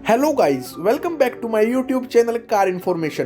Hello guys, welcome back to my YouTube channel car information.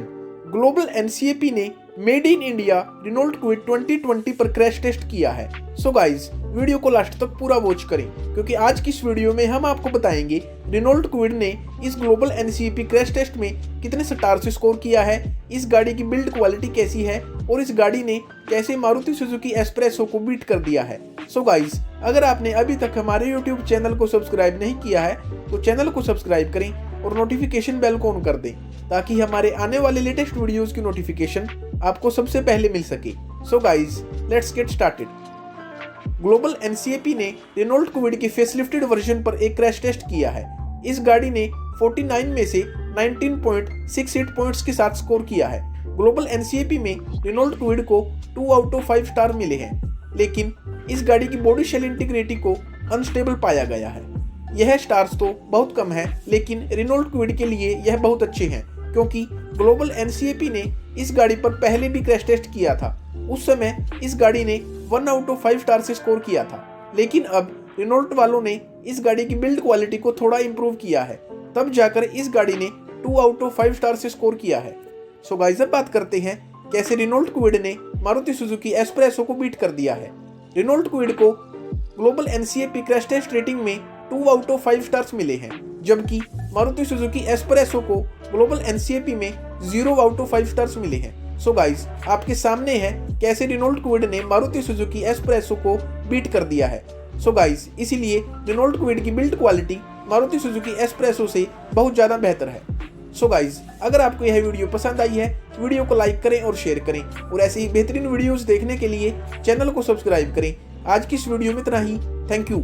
Global NCAP ने made in India Renault Kwid 2020 पर crash test किया है। So guys, video को last तक पूरा watch करें क्योंकि आज की इस वीडियो में हम आपको बताएंगे रिनोल्ट क्विड ने इस ग्लोबल एनसीएपी क्रैश टेस्ट में कितने स्टार्स स्कोर किया है, इस गाड़ी की बिल्ड क्वालिटी कैसी है और इस गाड़ी ने कैसे मारुति सुजुकी एस्प्रेसो को बीट कर दिया है। सो गाइस, अगर आपने अभी तक हमारे यूट्यूब चैनल को सब्सक्राइब नहीं किया है तो चैनल को सब्सक्राइब करें और नोटिफिकेशन बेल को ऑन कर दें ताकि हमारे आने वाले लेटेस्ट वीडियोस की नोटिफिकेशन आपको सबसे पहले मिल सके। So guys, let's get started. Global NCAP ने रेनॉल्ट क्विड के फेसलिफ्टेड वर्जन पर एक क्रैश टेस्ट किया है। इस गाड़ी ने 49 में से 19.68 पॉइंट्स के साथ स्कोर किया है। ग्लोबल एनसीएपी में रेनॉल्ट क्विड को 2 आउट ऑफ 5 स्टार मिले हैं, लेकिन इस गाड़ी की बॉडी शेल इंटीग्रिटी को अनस्टेबल पाया गया है। यह स्टार्स तो बहुत कम है, लेकिन रेनॉल्ट क्विड के लिए यह बहुत अच्छे हैं क्योंकि ग्लोबल एनसीएपी ने इस गाड़ी पर पहले भी क्रैश टेस्ट किया था। उस समय इस गाड़ी ने 1 आउट ऑफ 5 स्टार से स्कोर किया था, लेकिन अब रेनॉल्ट वालों ने इस गाड़ी की बिल्ड क्वालिटी को थोड़ा इंप्रूव किया है, तब जाकर इस गाड़ी ने 2 आउट ऑफ 5 स्टार से स्कोर किया है। सो गाइस, अब बात करते हैं कैसे रेनॉल्ट क्विड ने मारुति सुजुकी एस्प्रेसो को बीट कर दिया है। रेनॉल्ट क्विड को global NCAP crash test rating में 2 आउट ऑफ 5 स्टार्स मिले हैं, जबकि मारुति सुजुकी एस्प्रेसो को ग्लोबल एनसीएपी में 0 आउट ऑफ 5 स्टार्स मिले हैं। सो गाइस, आपके सामने है कैसे रेनॉल्ट क्विड ने मारुति सुजुकी एस्प्रेसो को बीट कर दिया है। सो गाइस, इसीलिए रेनॉल्ट क्विड की build quality Maruti Suzuki espresso से बहुत ज़्यादा बेहतर है। सो गाइस, अगर आपको यह वीडियो पसंद आई है, वीडियो को लाइक करें और शेयर करें और ऐसे ही बेहतरीन वीडियोस देखने के लिए चैनल को सब्सक्राइब करें। आज की इस वीडियो में इतना ही। Thank you.